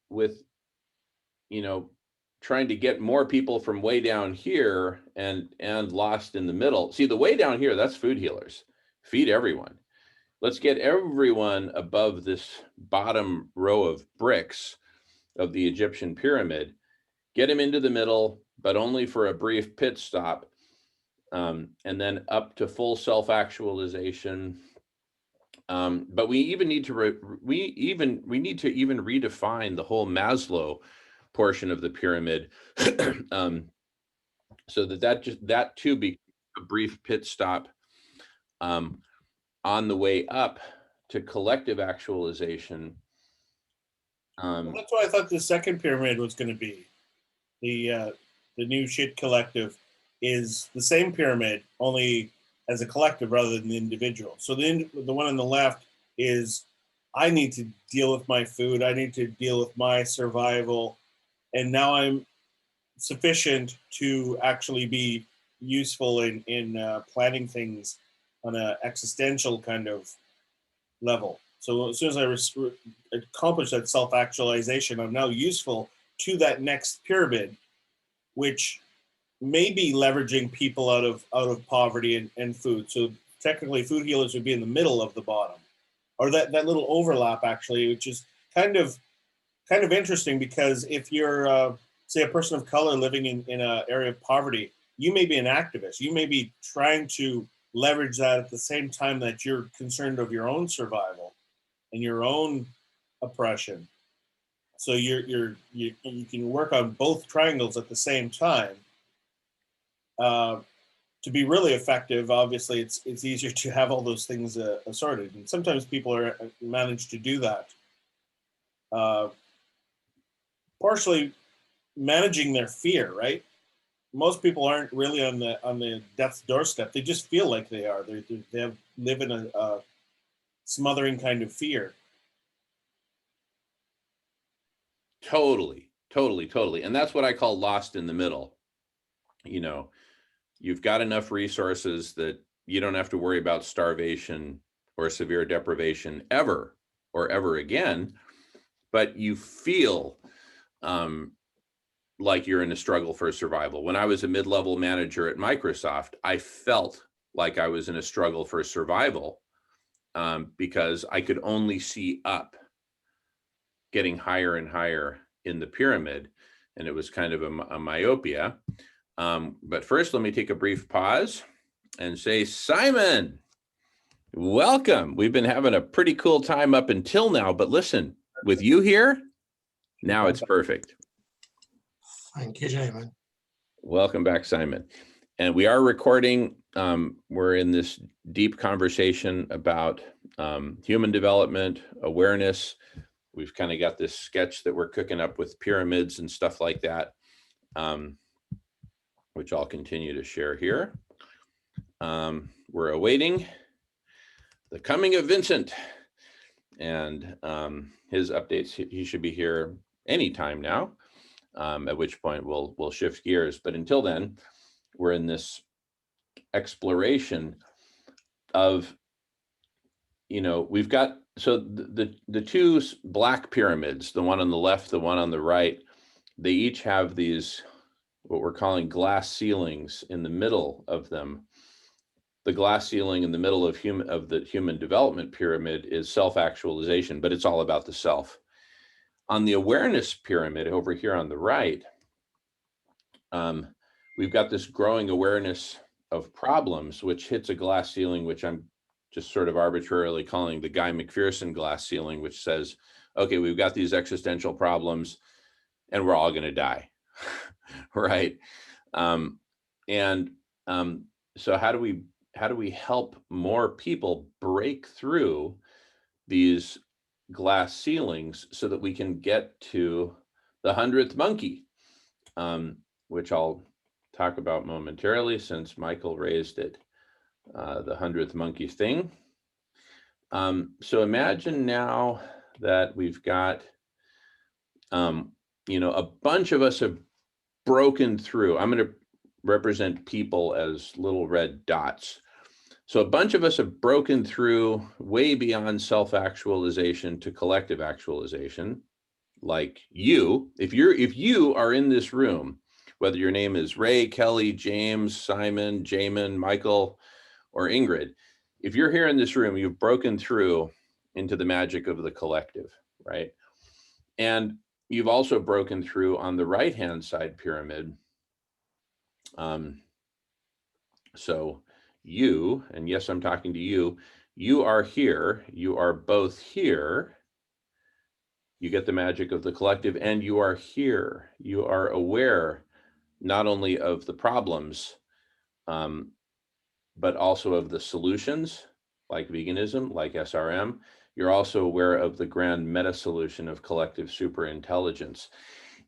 trying to get more people from way down here and lost in the middle. See, the way down here, that's food healers. Feed everyone. Let's get everyone above this bottom row of bricks of the Egyptian pyramid, get them into the middle, but only for a brief pit stop, and then up to full self-actualization. But we even need to redefine the whole Maslow portion of the pyramid, so that too be a brief pit stop on the way up to collective actualization. Well, that's what I thought the second pyramid was going to be. The new shit collective is the same pyramid, only as a collective rather than the individual. So the one on the left is, I need to deal with my food, I need to deal with my survival, and now I'm sufficient to actually be useful in planning things on an existential kind of level. So as soon as I accomplish that self-actualization, I'm now useful to that next pyramid, which may be leveraging people out of poverty and food. So technically, food healers would be in the middle of the bottom, or that little overlap actually, which is kind of interesting, because if you're say a person of color living in an area of poverty, you may be an activist. You may be trying to leverage that at the same time that you're concerned of your own survival and your own oppression. So you can work on both triangles at the same time. To be really effective, obviously, it's easier to have all those things assorted, and sometimes people manage to do that. Partially managing their fear, right? Most people aren't really on the death's doorstep. They just feel like they are. They live in a smothering kind of fear. Totally. And that's what I call lost in the middle. You've got enough resources that you don't have to worry about starvation or severe deprivation ever again, but you feel like you're in a struggle for survival. When I was a mid-level manager at Microsoft, I felt like I was in a struggle for survival, because I could only see up, getting higher and higher in the pyramid, and it was kind of a myopia. But first, let me take a brief pause and say, Simon, welcome. We've been having a pretty cool time up until now, but listen, with you here, now it's perfect. Thank you, Damon. Welcome back, Simon. And we are recording. We're in this deep conversation about human development, awareness. We've kind of got this sketch that we're cooking up with pyramids and stuff like that, which I'll continue to share here. We're awaiting the coming of Vincent and his updates. He should be here anytime now, at which point we'll shift gears. But until then, we're in this exploration of, we've got, so the two black pyramids, the one on the left, the one on the right, they each have these, what we're calling glass ceilings in the middle of them. The glass ceiling in the middle of the human development pyramid is self-actualization, but it's all about the self. On the awareness pyramid over here on the right, we've got this growing awareness of problems, which hits a glass ceiling, which I'm just sort of arbitrarily calling the Guy McPherson glass ceiling, which says, okay, we've got these existential problems and we're all going to die. right? Um, and so how do we help more people break through these glass ceilings so that we can get to the 100th monkey, which I'll talk about momentarily since Michael raised it, the 100th monkey thing. So imagine now that we've got, a bunch of us have broken through. I'm going to represent people as little red dots. So a bunch of us have broken through way beyond self-actualization to collective actualization. Like you, if you are in this room, whether your name is Ray, Kelly, James, Simon, Jamin, Michael, or Ingrid, if you're here in this room, you've broken through into the magic of the collective, right? And you've also broken through on the right-hand side pyramid. So you, and yes, I'm talking to you, you are here, you are both here. You get the magic of the collective, and you are here. You are aware not only of the problems, but also of the solutions, like veganism, like SRM. You're also aware of the grand meta solution of collective superintelligence.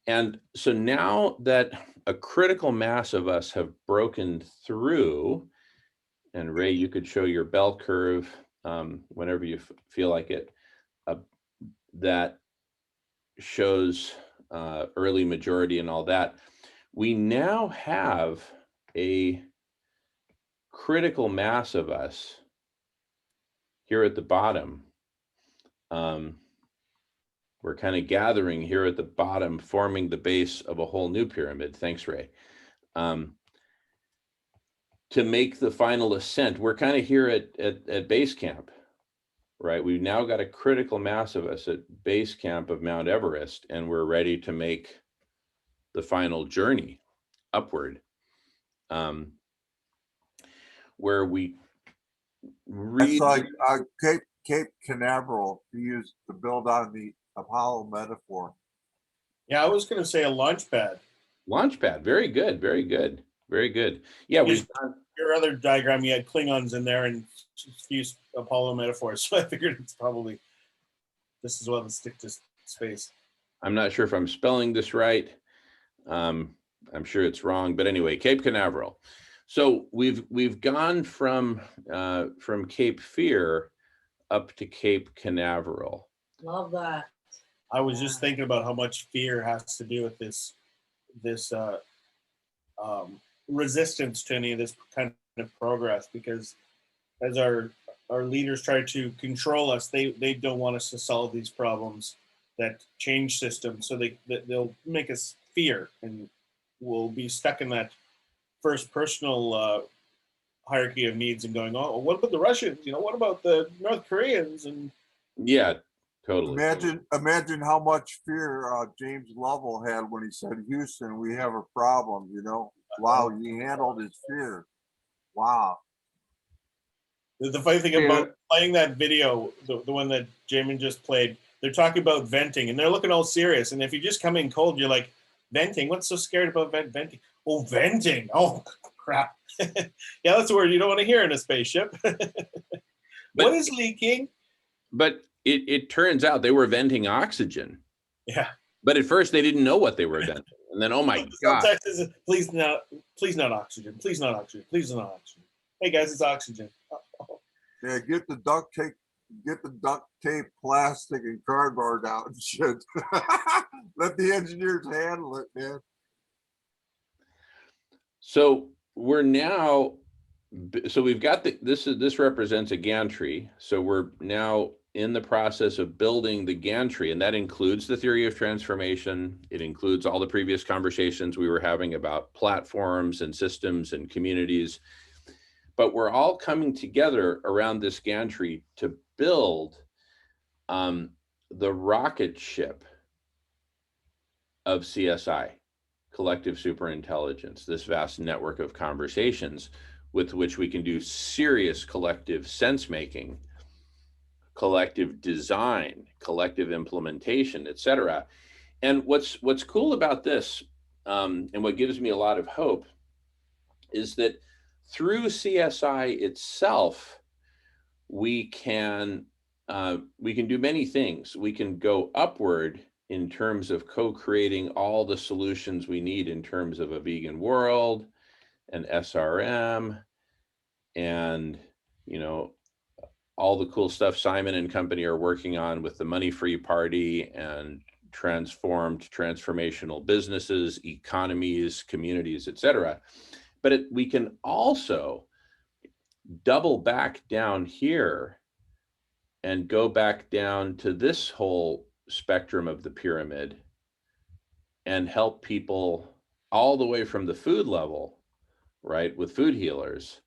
And so now that a critical mass of us have broken through, and Ray, you could show your bell curve whenever you feel like it, that shows early majority and all that. We now have a critical mass of us here at the bottom. We're kind of gathering here at the bottom, forming the base of a whole new pyramid. Thanks, Ray. To make the final ascent, we're kind of here at base camp, right? We've now got a critical mass of us at base camp of Mount Everest, and we're ready to make the final journey upward, where we It's read. like Cape Canaveral to build on the Apollo metaphor. Yeah, I was going to say a launch pad. Launchpad, very good, very good, very good. Yeah, we've done. Your other diagram, you had Klingons in there and used Apollo metaphors, so I figured it's probably just as well to stick to space. I'm not sure if I'm spelling this right. I'm sure it's wrong, but anyway, Cape Canaveral. So we've gone from Cape Fear up to Cape Canaveral. Love that. I was just thinking about how much fear has to do with this resistance to any of this kind of progress, because as our leaders try to control us, they don't want us to solve these problems that change systems, so they'll make us fear, and we'll be stuck in that first personal hierarchy of needs and going, oh, what about the Russians? What about the North Koreans? And yeah, totally. Imagine how much fear James Lovell had when he said, "Houston, we have a problem." Wow, he handled his fear. Wow. The funny thing about playing that video, the one that Jamin just played, they're talking about venting, and they're looking all serious. And if you just come in cold, you're like, venting? What's so scared about venting? Oh, venting. Oh, crap. Yeah, that's a word you don't want to hear in a spaceship. What is leaking? But it turns out they were venting oxygen. Yeah. But at first they didn't know what they were venting. And then, oh my God. Is, please not oxygen. Please not oxygen. Please not oxygen. Hey guys, it's oxygen. Yeah, get the duct tape, plastic, and cardboard out and shit. Let the engineers handle it, man. So we're now, so we've got this represents a gantry. So we're now in the process of building the gantry, and that includes the theory of transformation. It includes all the previous conversations we were having about platforms and systems and communities. But we're all coming together around this gantry to build the rocket ship of CSI, collective superintelligence, this vast network of conversations with which we can do serious collective sense making, collective design, collective implementation, etc. And what's cool about this and what gives me a lot of hope is that through CSI itself, we can do many things. We can go upward in terms of co-creating all the solutions we need in terms of a vegan world and SRM and, you know, all the cool stuff Simon and company are working on with the money-free party and transformational businesses, economies, communities, etc. But we can also double back down here and go back down to this whole spectrum of the pyramid and help people all the way from the food level, right, with food healers.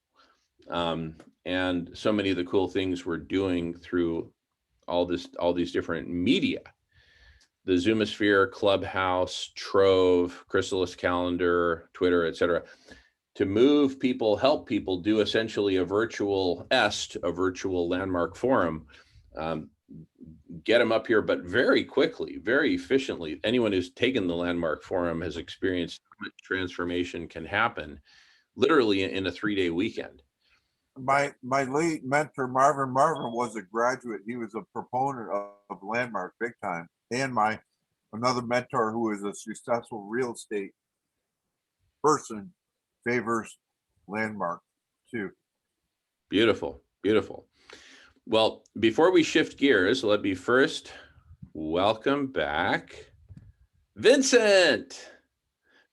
And so many of the cool things we're doing through all these different media, the Zoomosphere, Clubhouse, Trove, Chrysalis Calendar, Twitter, etc., to move people, help people do essentially a virtual landmark forum, get them up here, but very quickly, very efficiently. Anyone who's taken the landmark forum has experienced how much transformation can happen literally in a 3-day weekend. My late mentor, Marvin was a graduate. He was a proponent of Landmark big time. And another mentor who is a successful real estate person favors Landmark too. Beautiful, beautiful. Well, before we shift gears, let me first welcome back Vincent.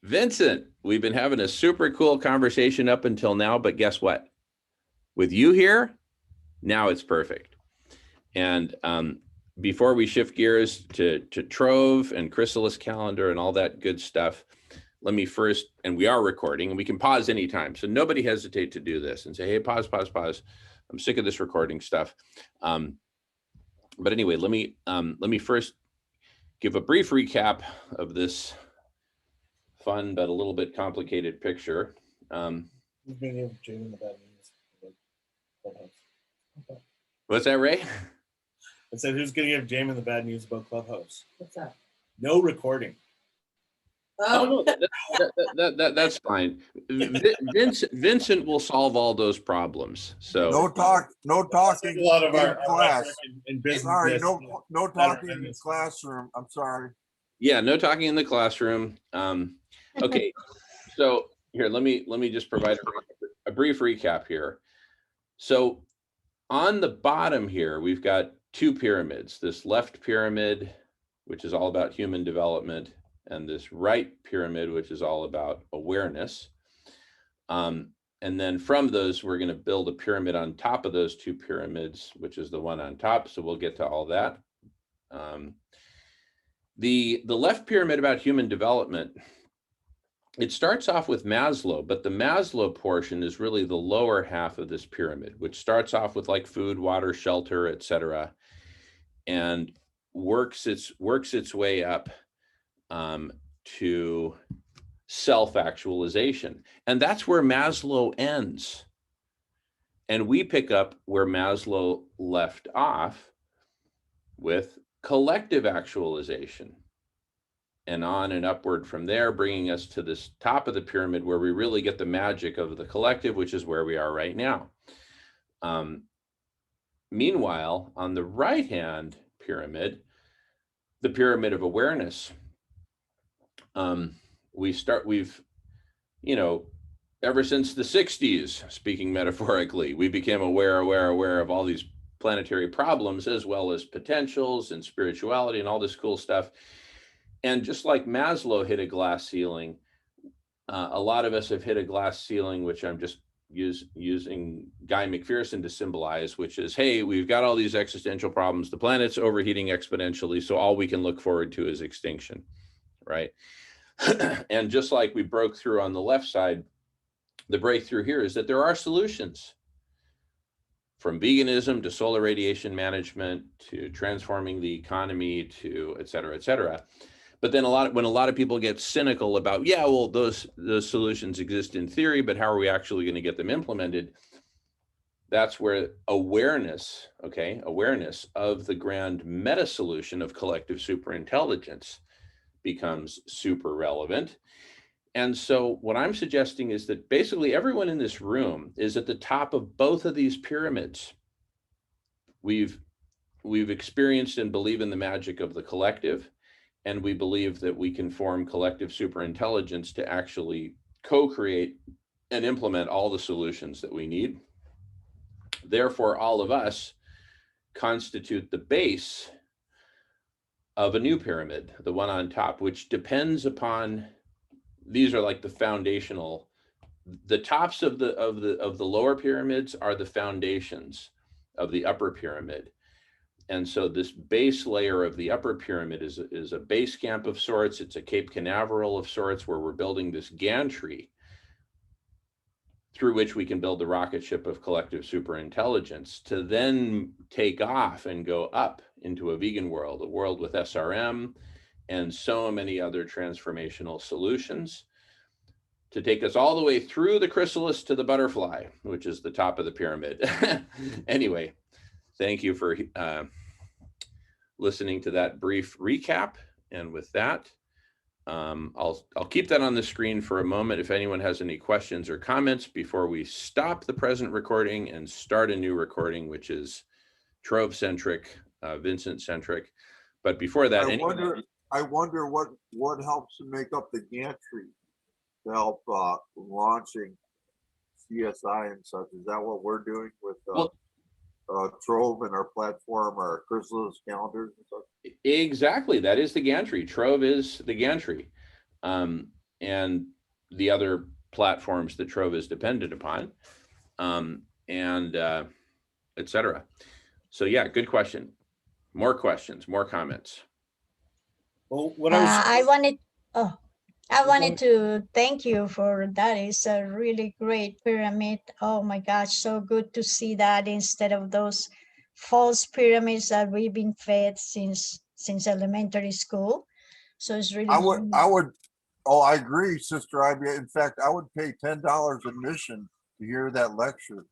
Vincent, we've been having a super cool conversation up until now, but guess what? With you here, now it's perfect. And before we shift gears to Trove and Chrysalis Calendar and all that good stuff, let me first, and we are recording, and we can pause anytime. So nobody hesitate to do this and say, hey, pause. I'm sick of this recording stuff. But anyway, let me first give a brief recap of this fun but a little bit complicated picture. Who's going to give Jamin the bad news? Clubhouse. Okay. What's that, Ray? I said, who's going to give Jamin the bad news about Clubhouse? What's that? No recording. Oh no, that's fine. Vincent will solve all those problems. So no talking. A lot of our class. in business. Sorry, no talking in the classroom. I'm sorry. Yeah, no talking in the classroom. Okay, so here, let me just provide a brief recap here. So on the bottom here, we've got two pyramids. This left pyramid, which is all about human development, and this right pyramid, which is all about awareness. And then from those, we're going to build a pyramid on top of those two pyramids, which is the one on top. So we'll get to all that. The left pyramid about human development, it starts off with Maslow, but the Maslow portion is really the lower half of this pyramid, which starts off with like food, water, shelter, etc., and works its way up to self-actualization. And that's where Maslow ends. And we pick up where Maslow left off with collective actualization, and on and upward from there, bringing us to this top of the pyramid where we really get the magic of the collective, which is where we are right now. Meanwhile, on the right-hand pyramid, the pyramid of awareness, we've, you know, ever since the 60s, speaking metaphorically, we became aware of all these planetary problems, as well as potentials and spirituality and all this cool stuff. And just like Maslow hit a glass ceiling, a lot of us have hit a glass ceiling, which I'm just using Guy McPherson to symbolize, which is, hey, we've got all these existential problems. The planet's overheating exponentially, so all we can look forward to is extinction, right? And just like we broke through on the left side, the breakthrough here is that there are solutions, from veganism to solar radiation management to transforming the economy to et cetera, et cetera. But then when a lot of people get cynical about, yeah, well, those solutions exist in theory, but how are we actually going to get them implemented? That's where awareness of the grand meta solution of collective superintelligence becomes super relevant. And so what I'm suggesting is that basically everyone in this room is at the top of both of these pyramids. We've experienced and believe in the magic of the collective, and we believe that we can form collective superintelligence to actually co-create and implement all the solutions that we need. Therefore, all of us constitute the base of a new pyramid, the one on top, which depends upon, these are like the foundational, the tops of the lower pyramids are the foundations of the upper pyramid. And so this base layer of the upper pyramid is a base camp of sorts. It's a Cape Canaveral of sorts, where we're building this gantry through which we can build the rocket ship of collective superintelligence to then take off and go up into a vegan world, a world with SRM and so many other transformational solutions to take us all the way through the chrysalis to the butterfly, which is the top of the pyramid. Anyway, thank you for listening to that brief recap. And with that, I'll keep that on the screen for a moment if anyone has any questions or comments before we stop the present recording and start a new recording, which is Trove-centric, Vincent-centric. But before that, I wonder what helps to make up the gantry to help launching CSI and such. Is that what we're doing with Trove and our platform, our chrysalis calendars and stuff? Exactly, that is the gantry. Trove is the gantry, and the other platforms that Trove is dependent upon, and etc. So yeah, good question. More questions, more comments. Well, what I was I wanted to thank you for that. It's a really great pyramid. Oh my gosh, so good to see that instead of those false pyramids that we've been fed since elementary school. So it's really. I agree, Sister Ivy. In fact, I would pay $10 admission to hear that lecture.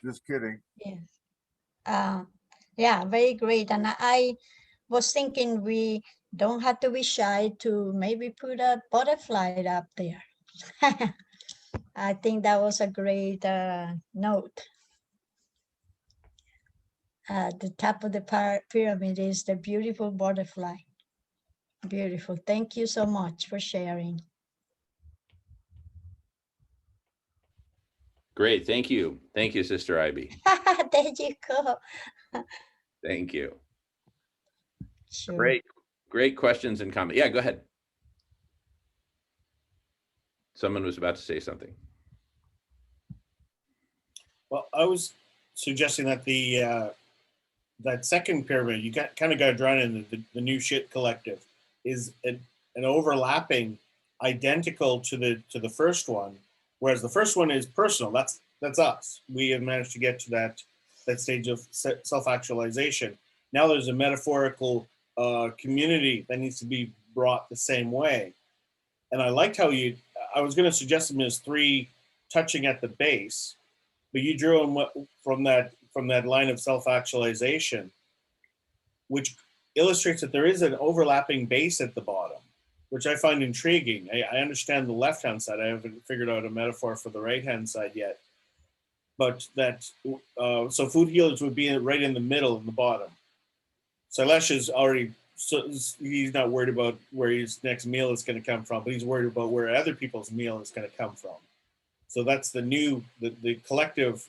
Just kidding. Yes. Yeah, very great. And I was thinking we don't have to be shy to maybe put a butterfly up there. I think that was a great note. The top of the pyramid is the beautiful butterfly. Beautiful. Thank you so much for sharing. Great, thank you. Thank you, Sister Ivy. There you go. Thank you. Sure. Great questions and comments. Yeah, go ahead. Someone was about to say something. Well, I was suggesting that that second pyramid, you kind of got drawn in the new shit collective, is an overlapping, identical to the first one, whereas the first one is personal. That's us. We have managed to get to that stage of self-actualization. Now there's a metaphorical community that needs to be brought the same way. And I liked how I was going to suggest them as three touching at the base, but you drew them from that line of self-actualization, which illustrates that there is an overlapping base at the bottom, which I find intriguing. I understand the left-hand side. I haven't figured out a metaphor for the right-hand side yet. But so food healers would be right in the middle, in the bottom. Sailesh is already, so he's not worried about where his next meal is going to come from, but he's worried about where other people's meal is going to come from. So that's the collective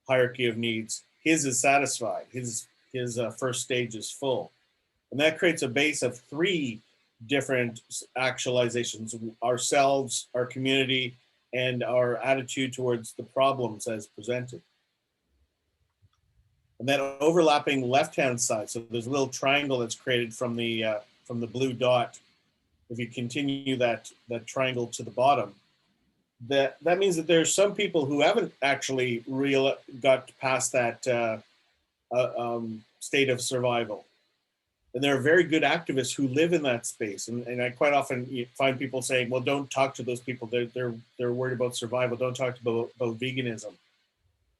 hierarchy of needs. His is satisfied. His first stage is full. And that creates a base of three different actualizations: ourselves, our community, and our attitude towards the problems as presented. And that overlapping left-hand side, so there's a little triangle that's created from the blue dot. If you continue that triangle to the bottom, that means that there's some people who haven't actually got past that state of survival. And there are very good activists who live in that space. And I quite often find people saying, well, don't talk to those people. They're worried about survival. Don't talk about veganism.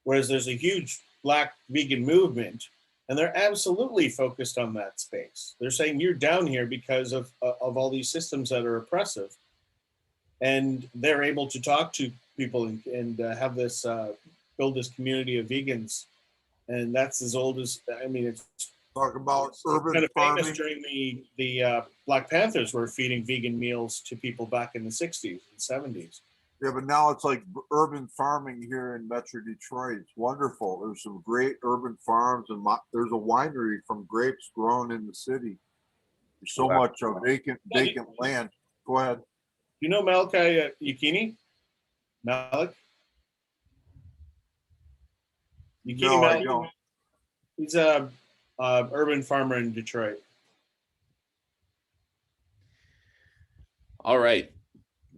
Whereas there's a huge Black vegan movement And they're absolutely focused on that space. They're saying you're down here because of all these systems that are oppressive. And they're able to talk to people and have this, build this community of vegans. And that's as old as, I mean, it's Talk about urban kind of famous farming. during the Black Panthers were feeding vegan meals to people back in the 60s and 70s. Yeah, but now it's like urban farming here in Metro Detroit. It's wonderful. There's some great urban farms, and there's a winery from grapes grown in the city. There's so Wow. much vacant land. Go ahead. You know Malachi Yukini? Malik? Yukini No, I Malik? don't. He's a urban farmer in Detroit. All right.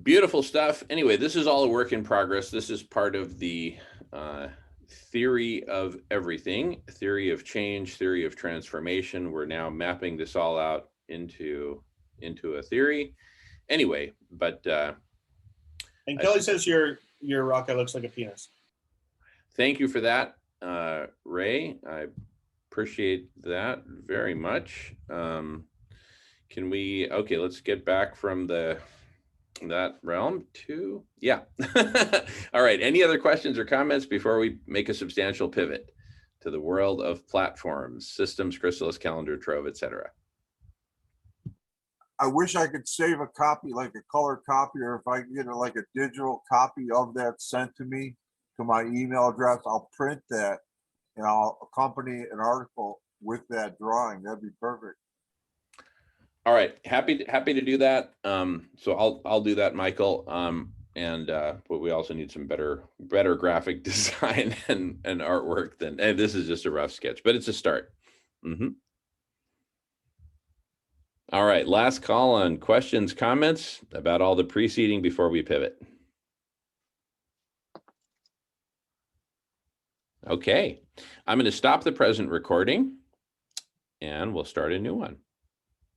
Beautiful stuff. Anyway, this is all a work in progress. This is part of the theory of everything, theory of change, theory of transformation. We're now mapping this all out into a theory. Anyway, but And Kelly says your rocket looks like a penis. thank you for that, Ray. I appreciate that very much. Can we, okay, let's get back from that realm to, yeah. All right, any other questions or comments before we make a substantial pivot to the world of platforms, systems, Chrysalis, Calendar, Trove, etc.? I wish I could save a copy, like a color copy, or if I can get like a digital copy of that sent to me to my email address, I'll print that and I'll accompany an article with that drawing. That'd be perfect. All right, happy to do that. So I'll do that, Michael. But we also need some better graphic design and artwork than, and this is just a rough sketch, but it's a start. All right, last call on questions, comments about all the preceding before we pivot. Okay, I'm going to stop the present recording and we'll start a new one.